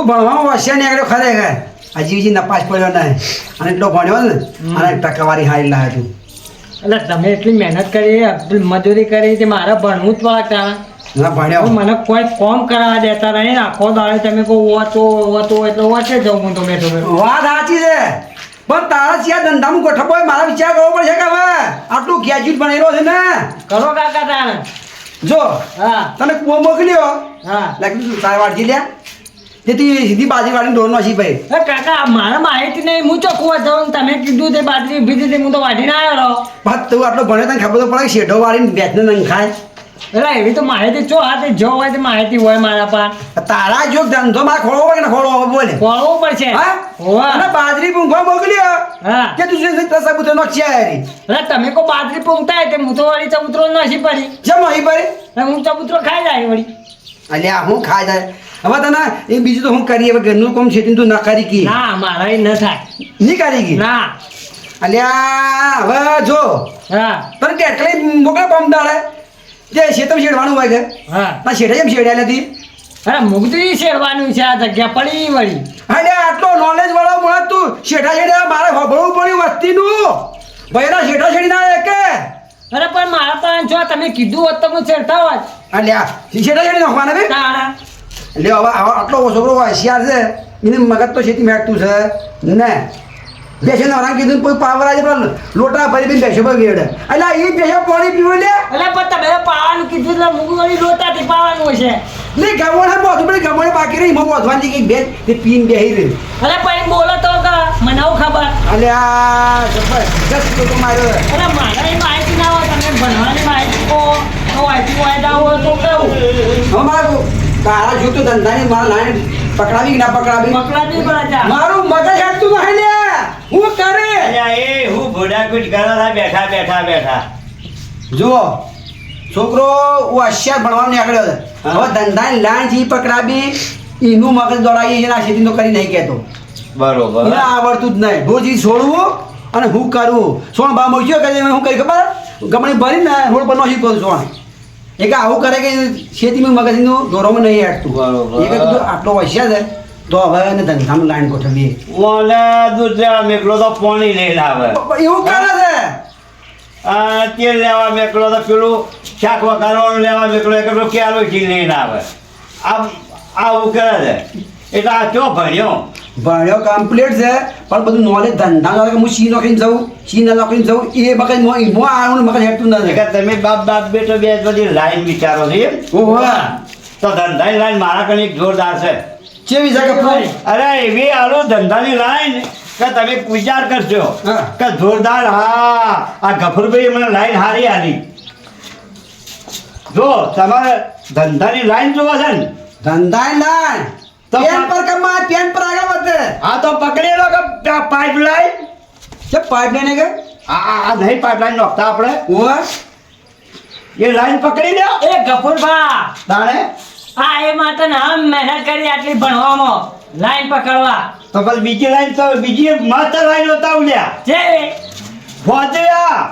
ભણવામાં હોશિયાર નીકળ્યો ખરેખર. હજી નપાસ પડ્યો નહીં અને એટલો ભણ્યો ને અને ટકાવારી હારી લાવે તું. એટલે તમે એટલી મહેનત કરી મજૂરી કરી તે મારે ભણવું જ પડે ના ભણ્યો મને કોઈ કોમ કરાવવા દેતા નહીં આખો દાડે તમે કહો ઓતો એટલે ઓછે જાઉં હું તમે વાત સાચી છે પણ તારા સિયા ધંધામાં ગોઠવો હોય મારા વિચાર કરવો પડશે કે હવે આટલું ગ્રેજ્યુએટ ભણેલો છે ને કરો કાકા તારે જો હા તને કુવો મોકલ્યો હા લાગી તું તારે વાટકી લે તેથી સીધી બાજી વાળીને ઢોર નાસી ભાઈ. કાકા મારા માહિતી નહીં હું ચોખ્ખું જાઉં તમે કીધું તે બાજરી ઊભી હતી હું તો વાઢીને આવ્યો રહો પણ તું આટલો ભણ્યો તને ખબર તો પડે કે શેઢો વાળીને બેચને નંખાય. એટલે એવી તો માહિતી ચો હાથે જો હોય તો માહિતી હોય મારા પાસે તારા જો ધંધો મારે ખોળવો હોય ને ખોળવો બોલે ખોળવું પડશે હા હોવા અને બાજરી પૂંખવા મોકલ્યો હા કે તું સબૂતો નોખ્યા યારી એટલે તમે કો બાજરી પૂંખતા તે હું તો વળી ચબૂતરો નસી પડી જમ અહીં ભાઈ એટલે હું ચબૂતરો ખાઈ જાય વળી અલ્યા હું ખાઈ જાય હવે તને એ બીજું તો હું કરી હવે ઘરનું કામ છે તું ના કરી કી ના મારા ન થાય નહીં કરી કી ના અલ્યા હવે જો હા તને ટેટલી મોકલે પમદાડે જે શેતમ શેડવાનું હોય છે હા ના શેઠે જેમ શેડ્યા નથી અરે મુગતી શેરવાનું છે આ જગ્યા પડી વળી અલ્યા આટલો નોલેજ વાળો મળે તું શેઠા શેડ્યા મારે ભણવું પડ્યું વસ્તીનું ભાઈના શેઠા શેડી ના કે અરે પણ મારા પાસે જો તમે કીધું હોત તો હું શેરતા હોત અલ્યા શેઠા શેડી નાખવાના બે તારા એટલે હવે આટલો છોકરો હોશિયાર છે એને મગજ તો ખેતી મેળતું છે ને બેસે નવરા કીધું કોઈ પાવર આજે પણ લોટા ભરી બી બેસો પર ગયો એટલે એ બેસો પાણી પીવું લે એટલે પણ તમે પાવાનું કીધું એટલે મુગ વળી લોટાથી પાવાનું હશે નહીં ગમોડે બોધું પડે ગમોડે બાકી રહી એમાં બોધવાની કે બે તે પીન બેહી રહ્યું અરે પણ બોલો તો મને આવું ખબર અલ્યા જબરજસ્ત લોકો માર્યો અરે મારા માહિતી ના હોય તમે ભણવાની માહિતી કહો તો વાંચી વાયદા હોય તો કેવું હવે મારું તારા જોતું ધંધાની મારા લાઈન પકડાવી કે ના પકડાવી પકડાવી પડે મારું મગજ હટતું નહીં લે હું કરે અલ્યા એ હું ભોડાકૂટ કરા બેઠા જુઓ છોકરો હોશિયાર ભણવાનું નીકળ્યો છે હવે ધંધાની લાઈન જી પકડાવી એનું મગજ દોડાવી એના ખેતી તો કરી નહીં કહેતો બરોબર એને આવડતું જ નહીં રોજ ઈ છોડવું અને હું કરવું સોણ બા મોચ્યો કે હું કરી ખબર ગમણી ભરીને રોડ પર નોશી કરું સોણ એ કે આવું કરે કે ખેતીમાં મગજનું દોરોમાં નહીં હટતું બરોબર. એ કે તું આટલો હોશિયાર છે તો હવે એને ધંધામાં લાઈન ગોઠવીએ ઓલે દૂધ લેવા મેકલો તો પાણી લઈને આવે એવું કરે છે આ તેલ લેવા મેકલો તો પેલું શાક વઘારવાનું લેવા મેકલો કે પેલું ક્યારો ઘી લઈને આવે આવું કરે છે એટલે આ ચો ભણ્યો ભણ્યો કમ્પ્લીટ છે પણ બધું નોલેજ ધંધા કે હું સી નોકરીને જઉં સી ના નોકરીને જઉં એ મગજ મો આવું મગજ હેઠતું નથી કે તમે બાપ બેટો બે બધી લાઈન વિચારો છો એમ ઓહો તો ધંધાની લાઈન મારા કને એક જોરદાર છે કેવી છે કે અરે એવી આલો ધંધાની લાઈન કે તમે વિચાર કરશો હા. કે જોરદાર હા આ ગફુરભાઈ મને લાઈન હારી આલી જો તમારે ધંધાની લાઈન જોવા છે ને ધંધા લાઈન તો પેન પર કમાય પેન પર આગળ વધે આ તો પકડી લો કે પાઇપ લાઈન કે પાઇપ લાઈન કે આ નહીં પાઇપ લાઈન નોખતા આપણે ઓહો એ લાઈન પકડી લો એ ગફુરભા તાણે આ એ માટે ને આમ મહેનત કરી આટલી ભણવામાં લાઈન પકડવા તો પછી બીજી લાઈન તો બીજી મસ્ત લાઈન બતાવલ્યા જે પહોંચ્યા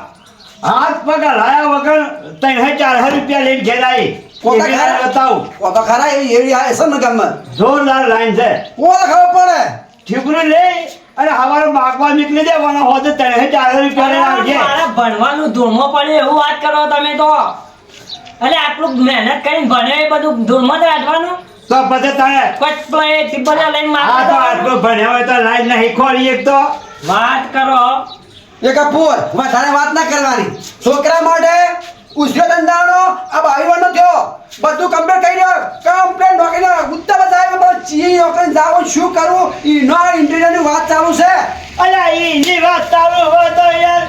હાથ પગ હલાયા વગર 3,000-4,000 રૂપિયા લઈને ઘેર આવી કોતા એવી ખરા? લાઈન બતાવું તો ખરા એવી આ છે ને ગામમાં જોરદાર લાઈન છે કોને ખબર પડે ઠીકરું લે અને હવારે માગવા નીકળી દેવાનો હોતે 3,000-4,000 રૂપિયા લઈને આવજે મારા ભણવાનું ધૂળમાં પડે એવું વાત કરો તમે તો એટલે આટલું મહેનત કરીને ભણે એ બધું ધૂળમાં જ રાખવાનું તો પછી તારે કોઈ ટીપલા લઈને આ તો આટલું ભણ્યા હોય તો લાઈન નહીં ખોરી એક તો વાત કરો એ કપૂર વધારે વાત ના કરવાની છોકરા માટે ઉછ્યો ધંધાનો આ બાવીવાનો થયો બધું કમ્પ્લીટ કરી રહ્યો કમ્પ્લીટ નોકરી ઉત્તર બતાવે પણ ચી નોકરી જાવ શું કરવું ઈનો ઇન્ટરવ્યુની વાત ચાલુ છે અલ્યા ઈની વાત ચાલુ હોય તો યાર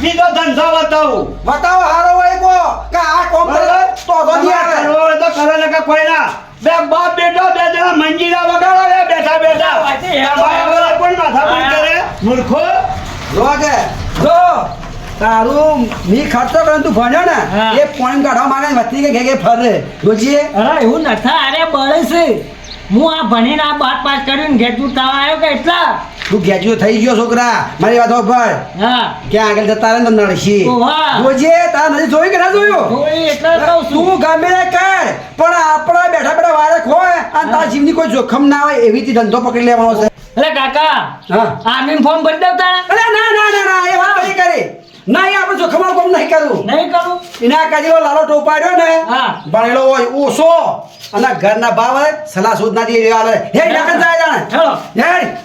બીજો ધંધો બતાવું બતાવો હારો હોય કો કે આ કોમ કરે તો ગોદી તમારે આવે કરવો હોય તો કરે ને કે કોઈ ના બે બાપ બેટો બે જણા મંજીરા વગાડો લે બેઠા બેઠા વાંચી, ભાઈ વગર પણ માથા પણ કરે મૂર્ખો જો કે જો તારું મી ખર્ચો કરે તું ભણ્યો ને હા. એ પોઈન્ટ કાઢવા માંગે વસ્તી કે ઘે ફરે જોજીએ અરે એવું નથા અરે બળે છે હું આ ભણીને આ બાત પાસ કરીને ઘેર તું તાવ આવ્યો કે એટલા તું ગ્રેજ્યુએટ થઈ ગયો છોકરા મારી વાત પર હા ક્યાં આગળ જતા રહે ને તમને નડશી ઓહા. જોજે તારા નથી જોયું કે ના જોયું જોઈ એટલે કહું છું તું ગમે તે કર પણ આપણા બેઠા બેઠા વારે ખોય અને તારા જીવની કોઈ જોખમ ના હોય એવી રીતે ધંધો પકડી લેવાનો છે અરે કાકા હા આર્મી ફોર્મ ભરી દઉં તારે અરે ના ના ના ના એ વાત નહીં કરી ના એ આપણે જોખમમાં કોમ નહીં કરવું નહીં કરું એના કાજેલો લાલો ટોપાડ્યો ને હા. ભણેલો હોય ઓછો અને ઘરના ભાવ હોય સલાહ સૂદ ના દે હાલે હે નાકન જાય જાણે ચલો હેડ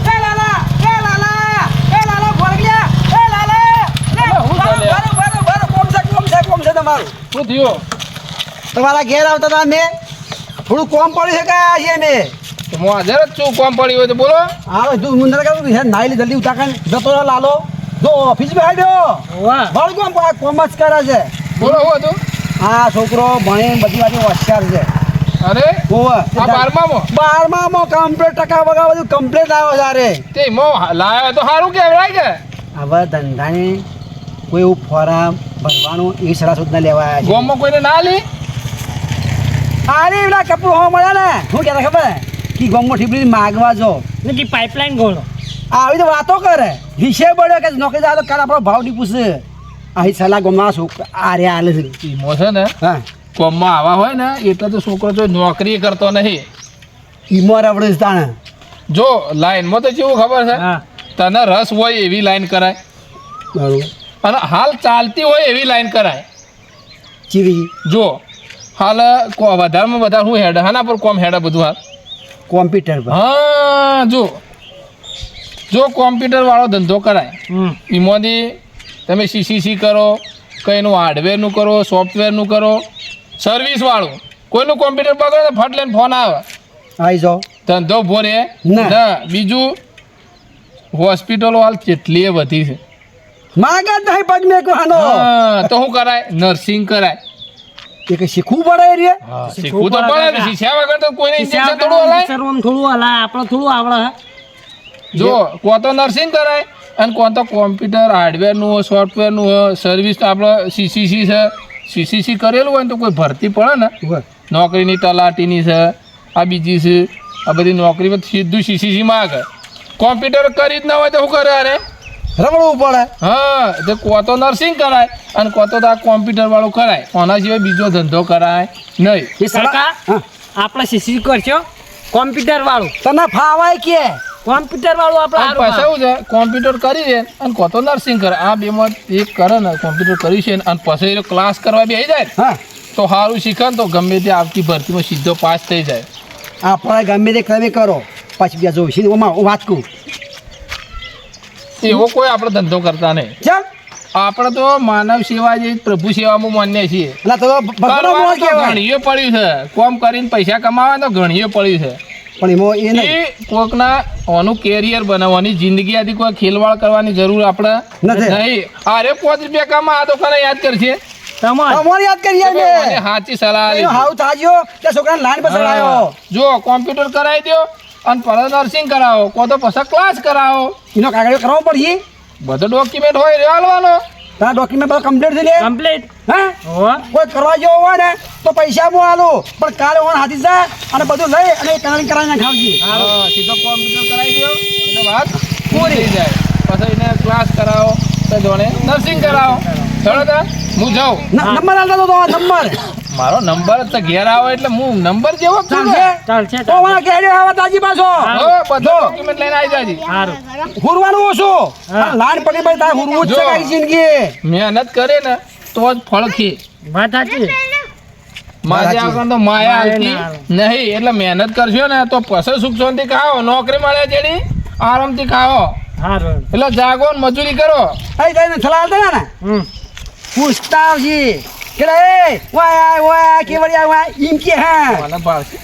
એ લાલા એ લાલા એ લાલા ભોળગિયા એ લાલા હું ચાલે? બરો કોમ છે તમારું શું થયું તમારા ઘેર આવતા હતા મેં થોડું કોમ પડ્યું છે કે આવીએ મેં તો હું હાજર જ છું કોમ પડી હોય તો બોલો હા તું મુંદર કરું હે નાઈ લે જલ્દી ઉતાર કર જતો રહો લાલો જો ઓફિસ માં આવ્યો વાહ બળ કોમ જ કરે છે બોલો હું હતું આ છોકરો ભણે બધી વાત હોશિયાર છે અરે ઓવે આ 12માં કમ્પ્લીટ ટકા વગા બધું કમ્પ્લીટ આવ્યો સારે તે મો લાયો તો સારું કહેવાય કે હવે ધંધાને કોઈ એવું ફોરમ ભરવાનું એ સલાહ સૂચના લેવા આવ્યા છે ગોમમાં કોઈને ના લી અરે એવડા કપડું હોવા મળ્યા ને શું કહેતા ખબર કે ગમો ઠીપડી માગવા જો નથી પાઇપલાઇન ગોળો આવી તો વાતો કરે વિષય પડ્યો કે નોકરી જાય તો કાલ આપણો ભાવ નહીં પૂછે અહીં સલાહ ગમવા છોકરા આરે હાલે છે ઈમો છે ને હા કોમમાં આવા હોય ને એટલે તો છોકરો તો નોકરી કરતો નહીં ઈમો રવડે તાણે જો લાઈનમાં તો કેવું ખબર છે હા તને રસ હોય એવી લાઈન કરાય બરોબર અને હાલ ચાલતી હોય એવી લાઈન કરાય ચીવી જો હાલ વધારેમાં વધારે હું હેડ હાના પર કોમ હેડ બધું હાલ કોમ્પ્યુટર પર હા જો કોમ્પ્યુટર વાળો ધંધો કરાય હમ એમાંથી તમે સીસીસી કરો કંઈનું હાર્ડવેરનું કરો સોફ્ટવેરનું કરો સર્વિસ વાળું કોઈનું કોમ્પ્યુટર પકડે તો ફટ લઈને ફોન આવે આવી જાઓ ધંધો ભોરે ના. ના બીજું હોસ્પિટલો હાલ કેટલી વધી છે માગા જ નહીં પગ મેં કહાનો હા તો શું કરાય નર્સિંગ કરાય એ કે શીખવું પડે એ રે શીખવું તો પડે ને શીખ્યા વગર તો કોઈને ઇન્જેક્શન થોડું હલાય થોડું હલાય આપણે થોડું આવડે હે જો કોણ તો નર્સિંગ કરાય અને કોણ તો કોમ્પ્યુટર હાર્ડવેરનું હોય સોફ્ટવેરનું હોય સર્વિસ તો આપણે સીસીસી છે સીસીસી કરેલું હોય ને તો કોઈ ભરતી પડે ને ઉભા. નોકરીની તલાટીની છે આ બીજી છે આ બધી નોકરીમાં સીધું સીસીસી માગે કોમ્પ્યુટર કરી જ ના હોય તો શું કરે અરે રમણવું પડે હા તો કો તો નર્સિંગ કરાય અને કો તો આ કોમ્પ્યુટર વાળું કરાય આના સિવાય બીજો ધંધો કરાય નહીં એ સરકાર હા. આપણે સીસી કરશો કોમ્પ્યુટર વાળું તને ફાવાય કે કોમ્પ્યુટર વાળું આપણે અને હારું પછી એવું છે કોમ્પ્યુટર કરી દે અને કો તો નર્સિંગ કરે આ બેમાં એક કરે ને કોમ્પ્યુટર કરી છે અને પછી એ ક્લાસ કરવા બેસી જાય ને હા તો સારું શીખે ને તો ગમે તે આવતી ભરતીમાં સીધો પાસ થઈ જાય આપણે ગમે તે તમે કરો પછી બીજા જોઈશું ને ઓમાં હું વાત કહું એવો કોઈ આપણે ધંધો કરતા નહીં ચાલ આપણે તો માનવ સેવા જે પ્રભુ સેવામાં માન્ય છીએ એટલે તો ભગવાનનો કરવાનું મોહ તો કહેવાય ઘણીએ પડ્યું છે કોમ કરીને પૈસા કમાવા તો ઘણીએ પડ્યું છે પણ એમાં એ નહીં એ કોકના ઓનું કેરિયર બનાવવાની જિંદગી આથી કોઈ ખેલવાડ કરવાની જરૂર આપણે નથી. નહીં અરે 5 રૂપિયા કમા આ તો કોને યાદ કરશે તમારે અમારી યાદ કરીએ મને અમે સાચી સલાહ આલી એનો હાવ થાજ્યો તે છોકરાને લાઈન પર ચડાયો હા. જો કોમ્પ્યુટર કરાવી દો અને પરત નર્સિંગ કરાવો કો તો પછી ક્લાસ કરાવો એનો કાગળિયો કરવો પડશે બધો ડોક્યુમેન્ટ હોય એ હાલવાનો તારા ડોક્યુમેન્ટ બધા કમ્પ્લીટ થઈ લે કમ્પ્લીટ હા હોવા કોઈ કરવા જેવો હોય ને તો પૈસા હું આલું પણ કાલે ઓન હાથી જા અને બધું લઈ અને કલરિંગ કરાવીને ખાવજી હા સીધો કોમ્પ્યુટર કરાવી દો એટલે વાત પૂરી થઈ જાય પછી એને ક્લાસ કરાવો તો જોડે નર્સિંગ કરાવો ચલો તા હું જાઉં નંબર આલતા તો નંબર મારો નંબર તો ઘેર આવે એટલે હું નંબર જેવો જ છું ને. ચાલશે તો વાળા કેડ્યો આવા તાજી પાછો હો, બધો ડોક્યુમેન્ટ લઈને આવી જાજી સારું હુરવાનું ઓછું હા. લાઈન પડી ભાઈ તારે હુરવું જ છે જો. કાંઈ જિંદગી મહેનત કરે ને તો જ ફળ ખી વાત સાચી મારે સાચી. આગળ તો માયા માયા આવતી ના નહીં એટલે મહેનત કરશો ને તો પછી સુખ શાંતિ ખાઓ નોકરી મળે જેડી આરામથી ખાઓ સારું એટલે જાગો ને મજૂરી કરો અહીં જઈને સલાહ આલતા ને હમ પૂછતા આવજી કે એ વાય કેવડિયા વાય એમ કે હા મને ભાવશે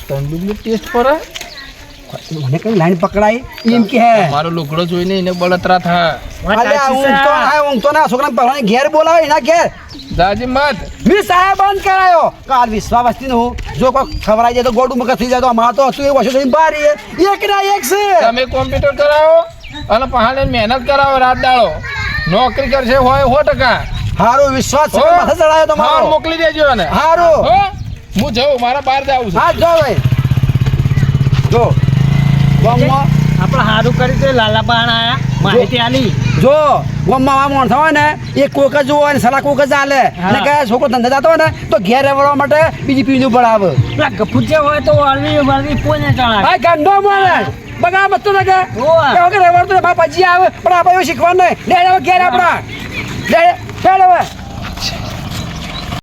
તંદુરી ટેસ્ટ પર મને કઈ લાઈન પકડાય એમ કે હે મારો લુગડો જોઈને એને બળતરા થાય વાત અલ્યા સાચી ઊંઘતો છે. ના ઊંઘતો ના છોકરાને પકડાઈને ઘેર બોલાવે એના ઘેર જાજી મત મી સાહેબ બંધ કરાયો કાલ વિશ્વા વસ્તી હું જો કોઈ ખવરાઈ જાય તો ગોડું મગજ થઈ જાય તો અમાર તો હતું એ વર્ષો થઈને બારી એક ના એક છે તમે કોમ્પ્યુટર કરાવો અને પહાડે મહેનત કરાવો રાત દાડો નોકરી કરશે હોય 100%. હારો વિશ્વાસ છે હો? માથે ચડાયો માર તમારો મોકલી દેજો એને હારો હો? હું જાઉં મારા બહાર જાઉં છું હા જો ભાઈ જો ગામમાં આપણે સારું કર્યું તો લાલા પાણ આયા માહિતી આલી જો ગામમાં આ માણસો હોય ને એ કોક જ હોય ને સલાહ કોક જ હાલે અને કે છોકરો ધંધા જતો હોય ને તો ઘેર રહેવા માટે બીજી પીલું પડાવે પેલા ગફુચે હોય તો વાળવી પોને ચડાવે આ ગંડો મને બગા મત ને કે ઓય. રહેવાનું તો પછી આવે પણ આપણે એવું શીખવાનું નહીં લે હવે ઘેર આપણા લે હવે